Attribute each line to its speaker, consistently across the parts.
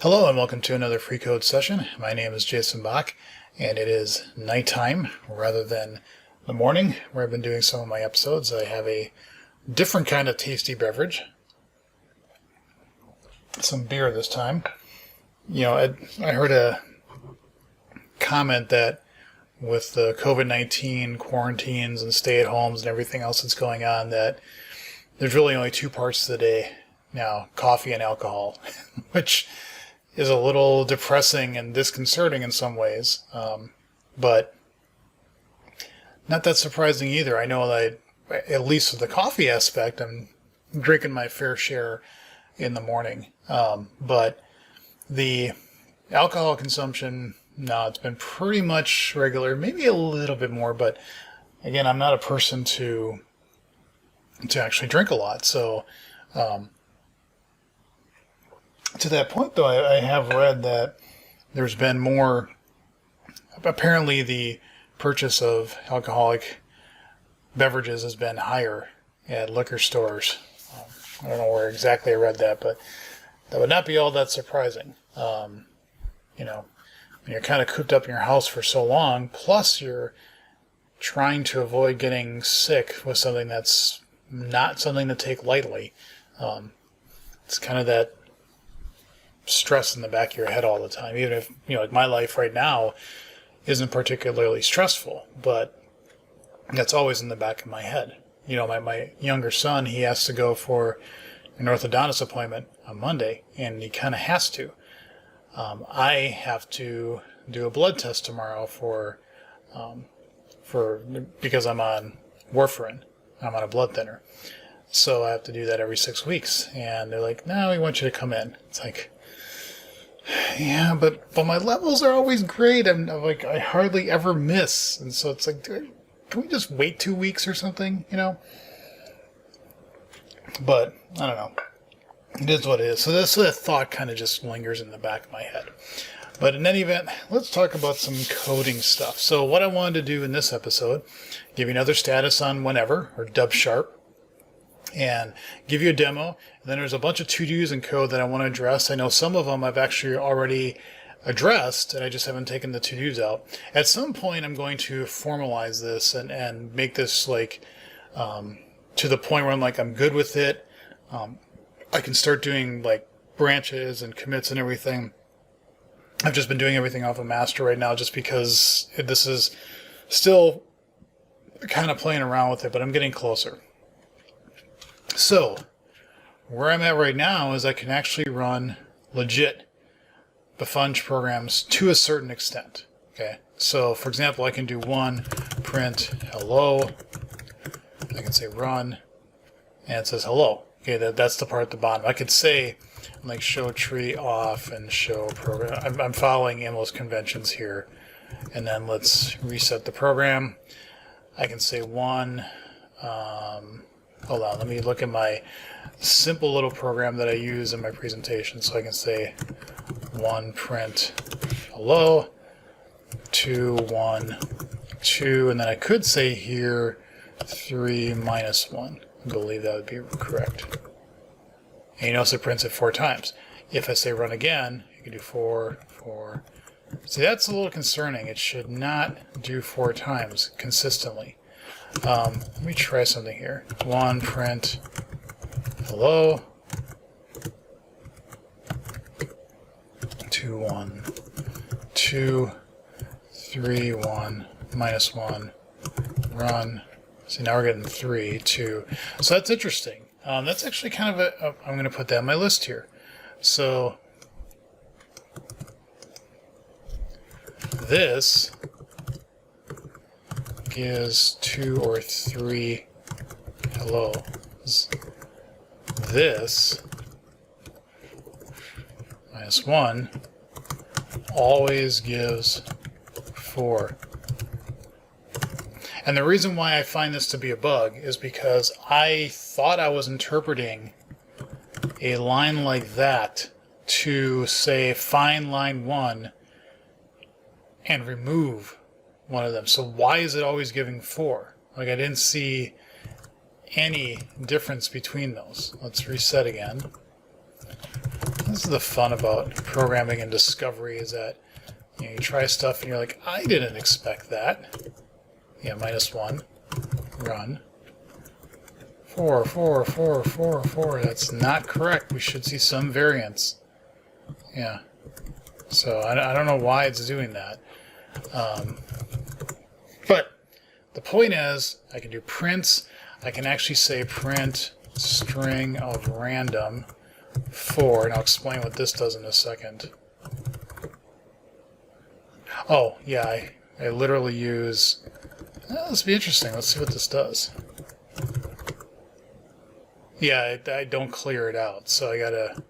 Speaker 1: Hello and welcome to another free code session. My name is Jason Bach and it is nighttime rather than the morning where I've been doing some of my episodes. I have a different kind of tasty beverage. Some beer this time. You know, I heard a comment that with the COVID-19 quarantines and stay-at-homes and everything else that's going on that there's really only two parts to the day now, coffee and alcohol, which is a little depressing and disconcerting in some ways, but not that surprising either. I know that at least with the coffee aspect, I'm drinking my fair share in the morning, but the alcohol consumption, no, it's been pretty much regular, maybe a little bit more, but again, I'm not a person to actually drink a lot, so to that point, though, I have read that there's been more, apparently the purchase of alcoholic beverages has been higher at liquor stores. I don't know where exactly I read that, but that would not be all that surprising. You know, when you're kind of cooped up in your house for so long, plus you're trying to avoid getting sick with something that's not something to take lightly. It's kind of that stress in the back of your head all the time, even if, you know, like my life right now isn't particularly stressful, but that's always in the back of my head. You know, my younger son, he has to go for an orthodontist appointment on Monday, and he kind of has to. I have to do a blood test tomorrow because I'm on warfarin. I'm on a blood thinner. So I have to do that every 6 weeks. And they're like, no, we want you to come in. It's like, yeah, but my levels are always great. I'm like, I hardly ever miss. And so it's like, can we just wait 2 weeks or something, you know? But I don't know. It is what it is. So that thought kind of just lingers in the back of my head. But in any event, let's talk about some coding stuff. So what I wanted to do in this episode, give you another status on whenever, or dub sharp, and give you a demo. And then there's a bunch of to-dos and code that I want to address. I know some of them I've actually already addressed, and I just haven't taken the to-dos out. At some point, I'm going to formalize this and make this like to the point where I'm like, I'm good with it. I can start doing like branches and commits and everything. I've just been doing everything off of master right now just because this is still kind of playing around with it, but I'm getting closer. So where I'm at right now is I can actually run legit Bafunge programs to a certain extent. Okay, so for example, I can do one print hello. I can say run, and it says hello. Okay, that's the part at the bottom. I could say like show tree off and show program. I'm following IMLO's conventions here, and then let's reset the program. I can say one. Hold on, let me look at my simple little program that I use in my presentation. So I can say one print hello, 2 1 2, and then I could say here 3 minus 1. I believe that would be correct. And you notice it prints it 4 times. If I say run again, you can do 4 4. See, that's a little concerning. It should not do 4 times consistently. Let me try something here. 1 print hello, 2 1 2 3 1 minus 1 run. See, now we're getting 3 2. So that's interesting. That's actually kind of I'm going to put that on my list here. So this gives 2 or 3 hellos. This minus 1 always gives 4. And the reason why I find this to be a bug is because I thought I was interpreting a line like that to say find line 1 and remove one of them. So why is it always giving 4? Like, I didn't see any difference between those. Let's reset again. This is the fun about programming and discovery, is that you try stuff and you're like, I didn't expect that. Yeah, -1. Run. 4, 4, 4, 4, 4. That's not correct. We should see some variance. Yeah. So I don't know why it's doing that. But the point is, I can do prints. I can actually say print string of random 4, and I'll explain what this does in a second. Oh, yeah, I literally use... this will be interesting. Let's see what this does. Yeah, I don't clear it out, so I gotta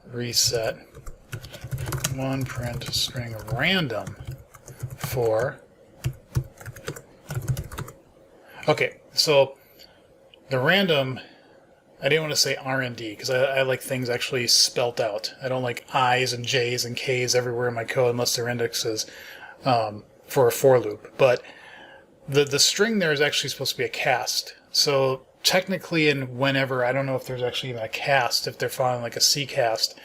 Speaker 1: reset. 1 print string of random 4. Okay, so the random, I didn't want to say RND because I like things actually spelt out. I don't like I's and J's and K's everywhere in my code unless they're indexes for a for loop. But the string there is actually supposed to be a cast. So technically, in whenever, I don't know if there's actually even a cast, if they're following like a C cast,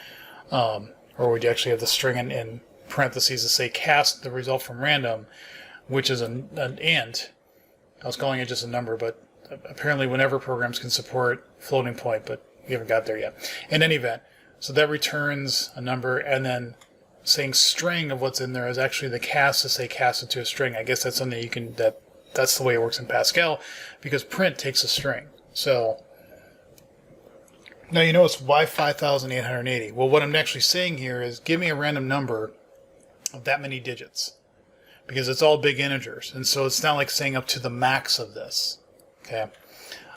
Speaker 1: or would you actually have the string in parentheses to say cast the result from random, which is an int. I was calling it just a number, but apparently whenever programs can support floating point, but we haven't got there yet. In any event, so that returns a number, and then saying string of what's in there is actually the cast to say cast it to a string. I guess that's something you can, that's the way it works in Pascal, because print takes a string. So now you notice why 5,880. Well, what I'm actually saying here is give me a random number of that many digits, because it's all big integers, and so it's not like saying up to the max of this. Okay,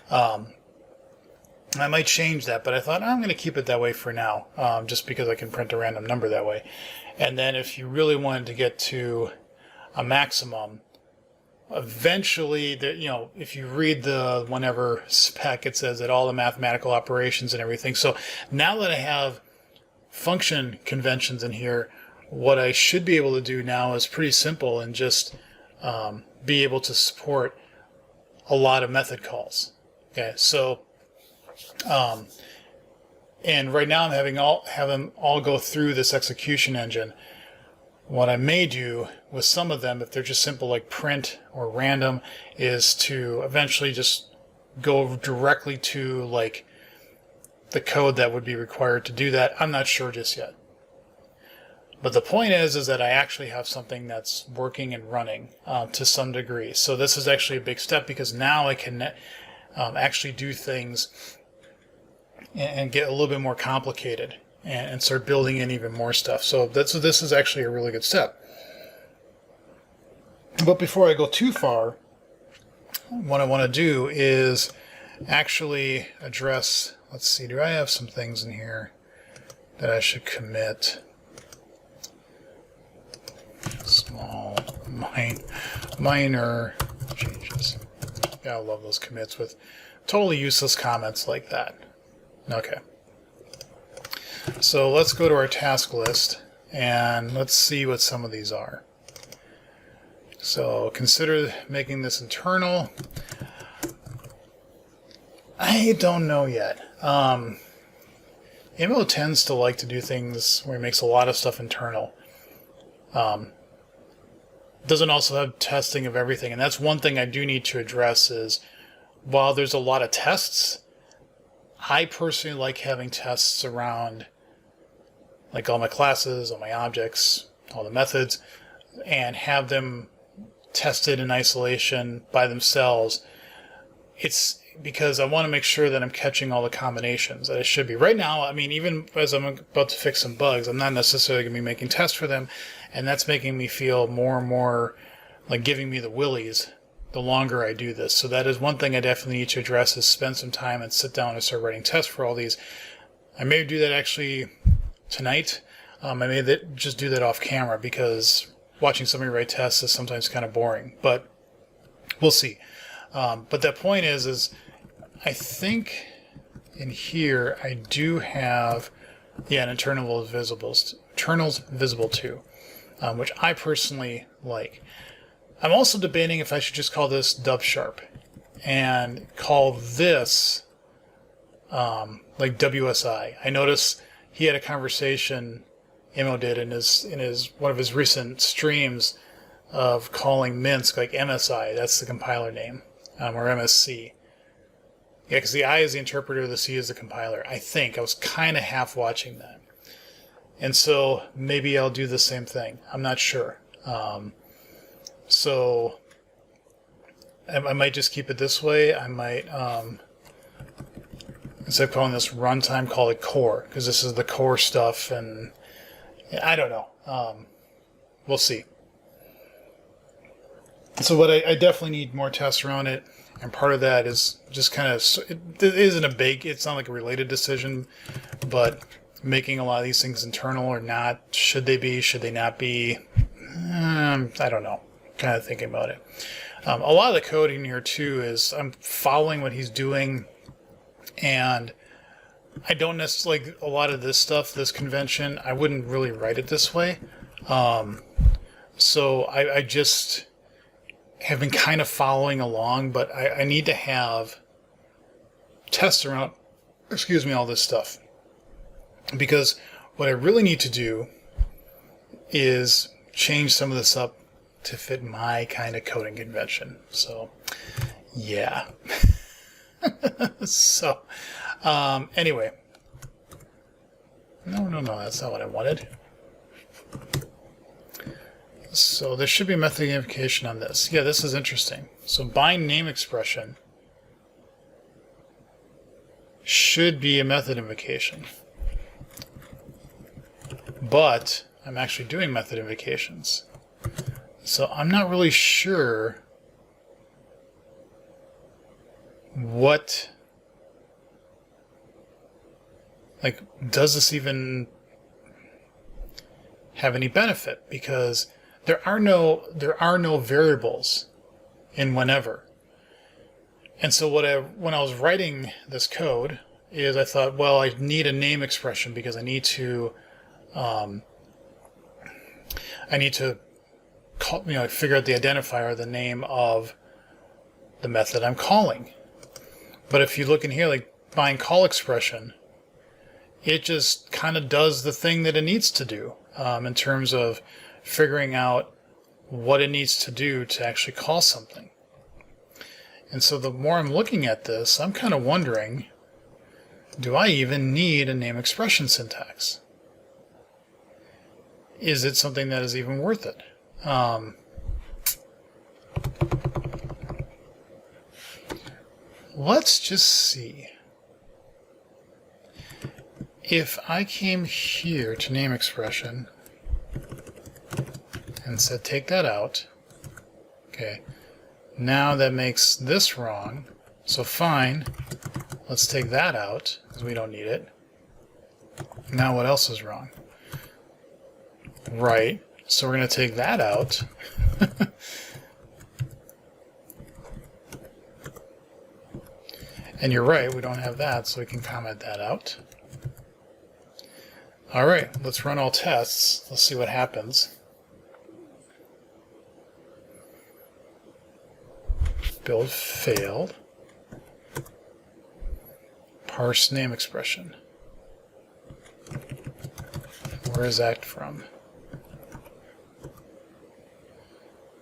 Speaker 1: I might change that, but I thought I'm going to keep it that way for now, just because I can print a random number that way. And then if you really wanted to get to a maximum, eventually, if you read the whenever spec, it says that all the mathematical operations and everything. So now that I have function conventions in here, what I should be able to do now is pretty simple and just be able to support a lot of method calls. Okay, so and right now I'm have them all go through this execution engine. What I may do with some of them, if they're just simple like print or random, is to eventually just go directly to like the code that would be required to do that. I'm not sure just yet. But the point is that I actually have something that's working and running to some degree. So this is actually a big step, because now I can actually do things and get a little bit more complicated and start building in even more stuff. So this is actually a really good step. But before I go too far, what I want to do is actually address, let's see, do I have some things in here that I should commit? Small, minor changes. Gotta love those commits with totally useless comments like that. Okay. So let's go to our task list and let's see what some of these are. So consider making this internal. I don't know yet. MO tends to like to do things where he makes a lot of stuff internal. Doesn't also have testing of everything, and that's one thing I do need to address is, while there's a lot of tests, I personally like having tests around like all my classes, all my objects, all the methods, and have them tested in isolation by themselves. It's because I want to make sure that I'm catching all the combinations that I should be. Right now, I mean, even as I'm about to fix some bugs, I'm not necessarily going to be making tests for them, and that's making me feel more and more like giving me the willies the longer I do this. So that is one thing I definitely need to address, is spend some time and sit down and start writing tests for all these. I may do that actually tonight. I may just do that off camera, because watching somebody write tests is sometimes kind of boring, but we'll see. But that point is I think in here I do have, an internals visible to, which I personally like. I'm also debating if I should just call this dub sharp and call this like WSI. I notice, he had a conversation, Imo did, in his one of his recent streams of calling Minsk like MSI. That's the compiler name, or MSC. Yeah, because the I is the interpreter, the C is the compiler. I think I was kind of half watching that, and so maybe I'll do the same thing. I'm not sure. So I might just keep it this way. I might, instead of calling this runtime, call it core, because this is the core stuff, and I don't know. We'll see. So what I definitely need more tests around it, and part of that is just kind of, it isn't a big, it's not like a related decision, but making a lot of these things internal or not. Should they be? Should they not be? I don't know. Kind of thinking about it. A lot of the coding here too is I'm following what he's doing, and I don't necessarily, like a lot of this stuff, this convention, I wouldn't really write it this way. So I just have been kind of following along, but I need to have tests around, all this stuff. Because what I really need to do is change some of this up to fit my kind of coding convention. So, yeah. So, anyway. No, that's not what I wanted. So there should be method unification on this. Yeah, this is interesting. So bind name expression should be a method invocation. But I'm actually doing method invocations. So I'm not really sure what, like, does this even have any benefit? Because there are no variables in whenever. And so when I was writing this code is I thought, well, I need a name expression because I need to call, figure out the identifier, the name of the method I'm calling. But if you look in here, like bind call expression, it just kind of does the thing that it needs to do in terms of figuring out what it needs to do to actually call something. And so the more I'm looking at this, I'm kind of wondering, do I even need a name expression syntax? Is it something that is even worth it? Let's just see. If I came here to name expression and said take that out, okay, now that makes this wrong, so fine, let's take that out because we don't need it. Now what else is wrong? Right, so we're going to take that out. And you're right, we don't have that, so we can comment that out. All right, let's run all tests. Let's see what happens. Build failed. Parse name expression. Where is that from?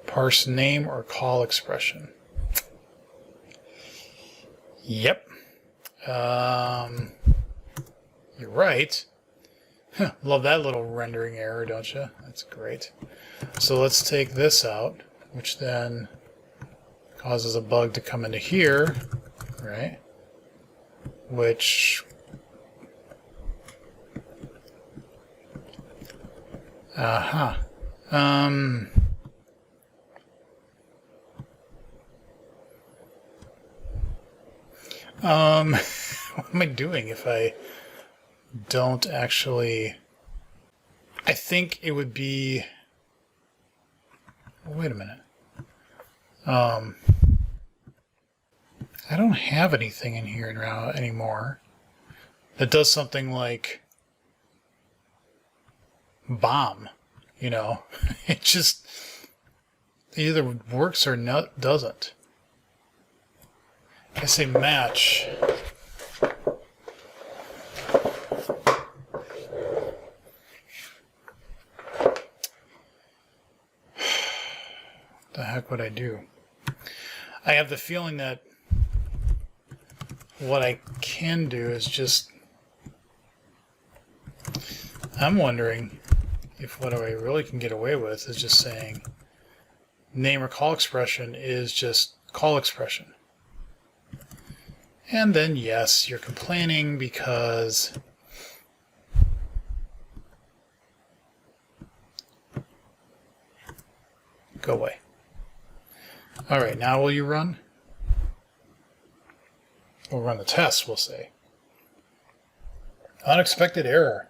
Speaker 1: Parse name or call expression. Yep. You're right. Love that little rendering error, don't you? That's great. So let's take this out, which then causes a bug to come into here, right? Which what am I doing if I don't actually? I think it would be, wait a minute. I don't have anything in here now anymore that does something like bomb, it just either works or not doesn't. I say match the heck would I do? I have the feeling that what I can do is just, I'm wondering if what I really can get away with is just saying name or call expression is just call expression. And then yes, you're complaining because go away. All right, now will you run? We'll run the test, we'll say. Unexpected error.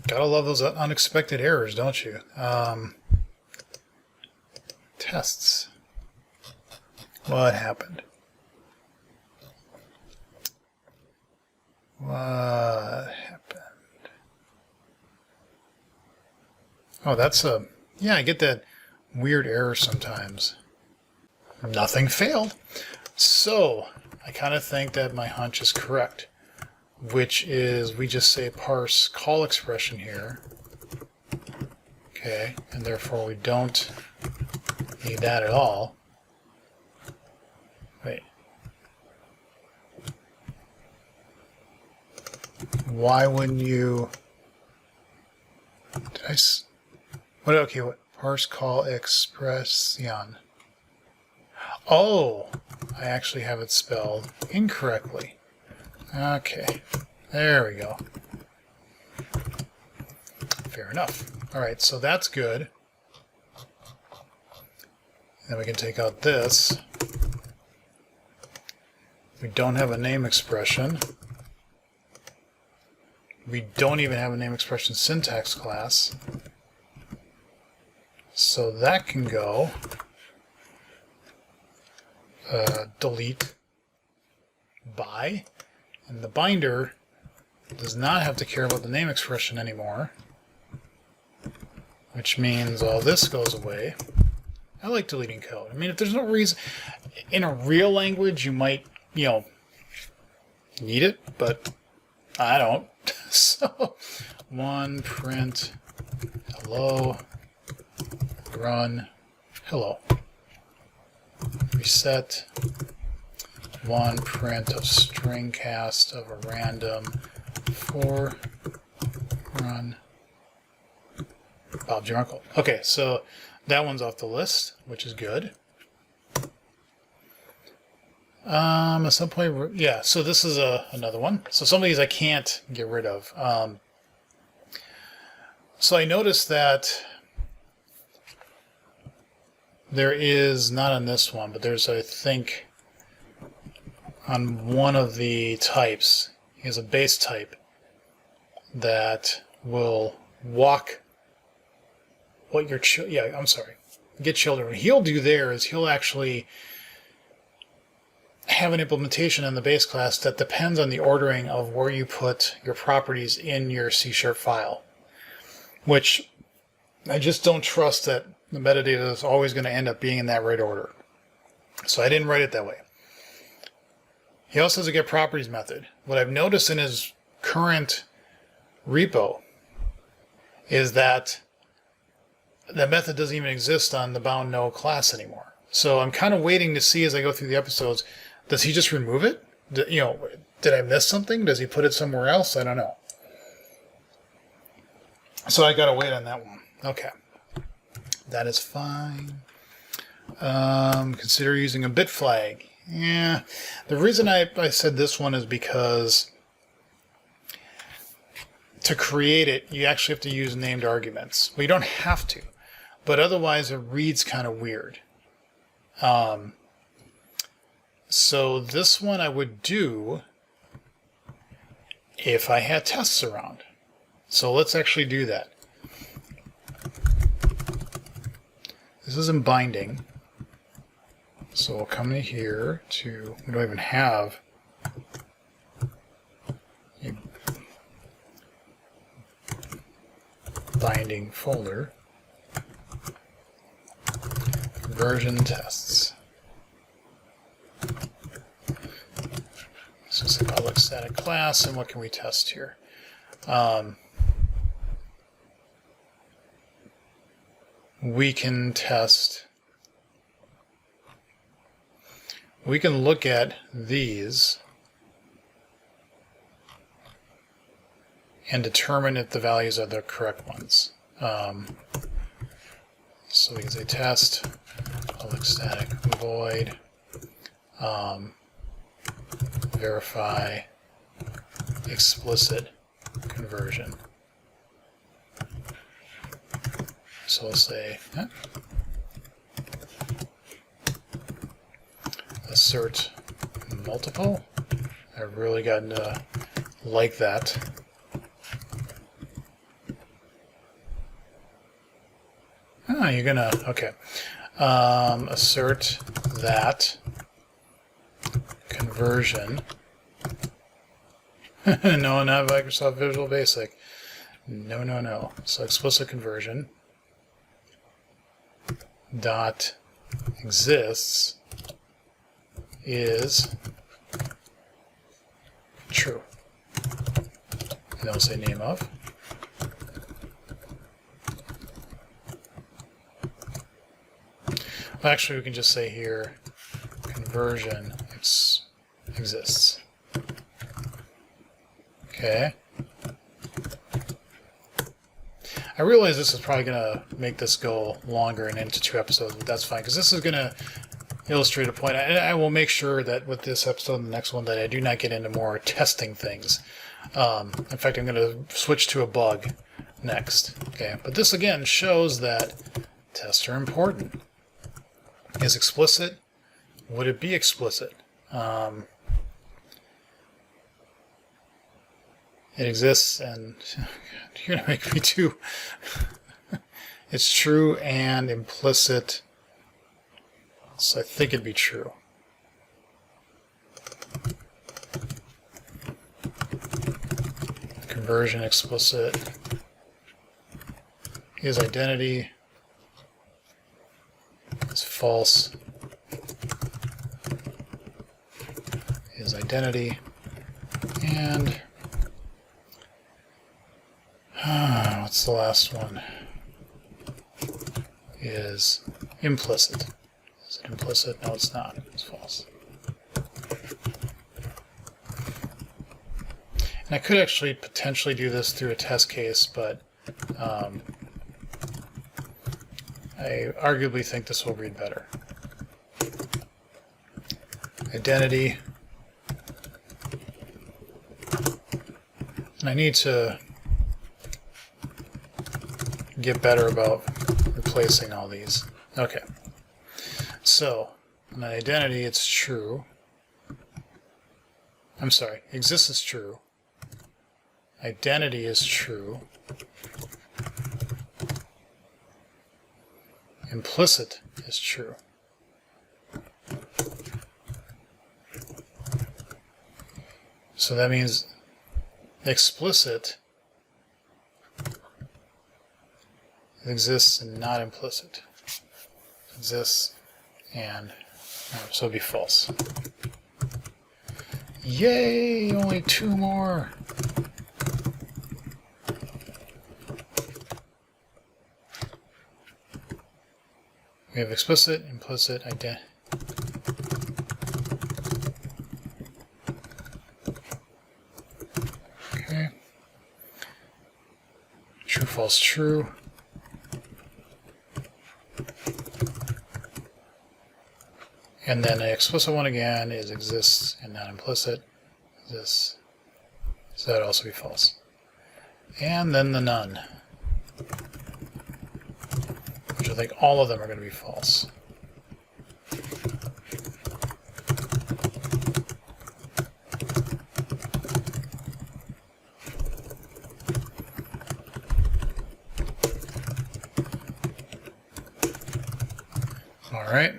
Speaker 1: Gotta love those unexpected errors, don't you? Tests. What happened? What happened? Oh, that's a... Yeah, I get that weird error sometimes. Nothing failed. So, I kind of think that my hunch is correct, which is we just say parse call expression here. Okay, and therefore we don't need that at all. Wait. Why wouldn't you... Did I... What? Okay, what? Parse call expression. Oh, I actually have it spelled incorrectly. Okay, there we go. Fair enough. All right, so that's good. Then we can take out this. We don't have a name expression. We don't even have a NameExpression Syntax class. So that can go. Delete by. And the binder does not have to care about the name expression anymore. Which means all this goes away. I like deleting code. I mean, if there's no reason... In a real language, you might, need it, but I don't. So, one print hello, run hello. Reset. One print of string cast of a random for run Bob's your uncle. Okay, so that one's off the list, which is good. At some point, yeah, so this is another one. So some of these I can't get rid of. So I noticed that there is, not on this one, but there's, I think, on one of the types, he has a base type that will walk what your get children. What he'll do there is he'll actually have an implementation in the base class that depends on the ordering of where you put your properties in your C# file, which I just don't trust that the metadata is always going to end up being in that right order. So I didn't write it that way. He also has a getProperties method. What I've noticed in his current repo is that that method doesn't even exist on the bound no class anymore. So I'm kind of waiting to see as I go through the episodes, does he just remove it? Did I miss something? Does he put it somewhere else? I don't know. So I got to wait on that one. Okay. That is fine. Consider using a bit flag. Yeah. The reason I said this one is because to create it, you actually have to use named arguments. Well, you don't have to, but otherwise it reads kind of weird. So this one I would do if I had tests around. So let's actually do that. This is in binding. So we'll come in here to, we don't even have a binding folder. Version tests. So it's a public static class, and what can we test here? we can test, we can look at these and determine if the values are the correct ones. So we can say test public static void verify explicit conversion. So we'll say assert multiple. I've really gotten to like that. Oh, you're gonna, okay. Assert that conversion. No, not Microsoft Visual Basic. No, no, no. So explicit conversion dot exists is true. And then we'll say name of. Well, actually, we can just say here conversion exists. Okay. I realize this is probably going to make this go longer and into 2 episodes, but that's fine, because this is going to illustrate a point. I will make sure that with this episode and the next one that I do not get into more testing things. In fact, I'm going to switch to a bug next. Okay, but this again shows that tests are important. Is explicit? Would it be explicit? It exists, and you're going to make me too. It's true and implicit, so I think it'd be true. Conversion explicit is identity. Is false. Is identity. And what's the last one? Is implicit. Is it implicit? No, it's not. It's false. And I could actually potentially do this through a test case, but I arguably think this will read better. Identity. And I need to get better about replacing all these. Okay. So, on identity, it's true. I'm sorry, exists is true. Identity is true. Implicit is true. So that means explicit exists and not implicit. Exists and so it'd be false. Yay! Only 2 more. We have explicit, implicit, identity. Okay. True, false, true. And then the explicit one again is exists and not implicit. Exists. So that would also be false. And then the none, which I think all of them are going to be false. All right.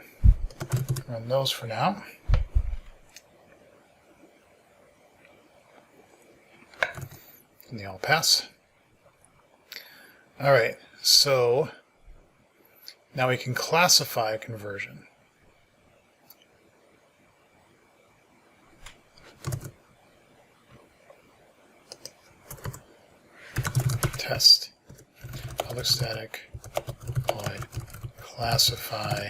Speaker 1: Run those for now. And they all pass. All right, so now we can classify a conversion. Test public static void classify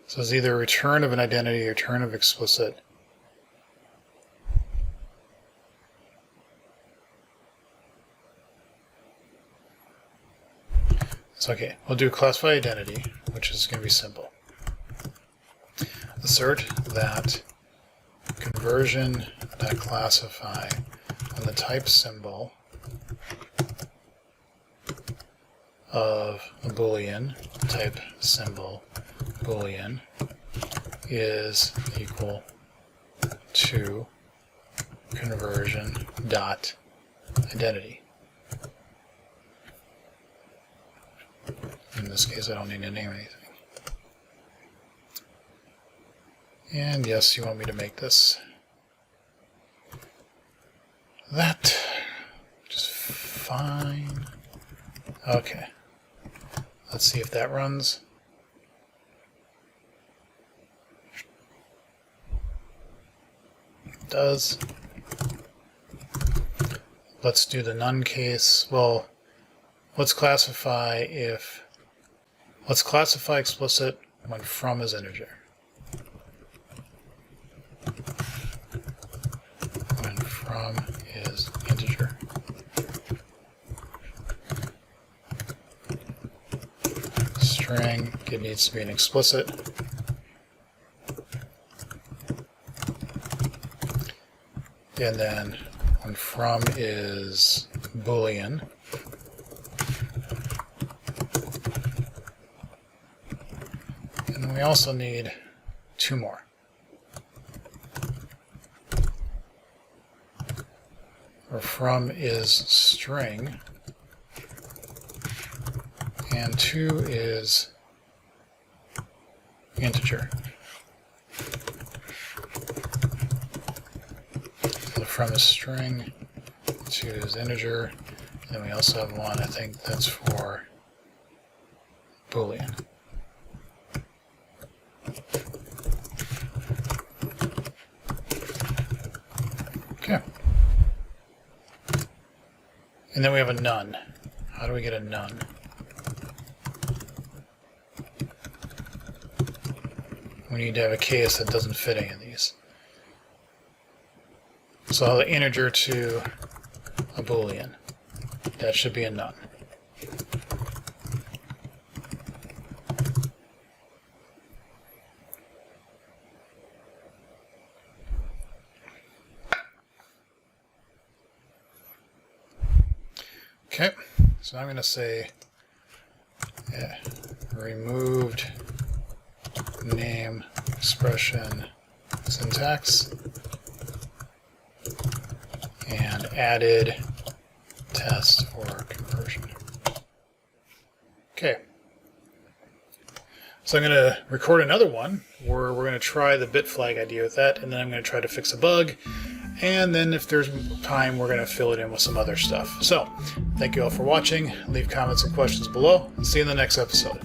Speaker 1: so it's either return of an identity or return of explicit. So okay, we'll do classify identity, which is going to be simple. Assert that conversion.classify on the type symbol of a Boolean, type symbol Boolean, is equal to conversion.identity. In this case, I don't need to name anything. And yes, you want me to make this that, which is fine. Okay. Let's see if that runs. It does. Let's do the none case. Well, let's classify explicit when from is integer. When from is integer. String, it needs to be an explicit. And then when from is Boolean, and we also need two more. Where from is string, and 2 is integer. So from is string, 2 is integer, and we also have one, I think that's for Boolean. Okay. And then we have a none. How do we get a none? We need to have a case that doesn't fit any of these. So I'll integer to a Boolean. That should be a none. Okay, so I'm going to say removed name expression syntax and added test for conversion. Okay, so I'm going to record another one where we're going to try the bit flag idea with that, and then I'm going to try to fix a bug. And then if there's time, we're going to fill it in with some other stuff. So, thank you all for watching. Leave comments and questions below. See you in the next episode.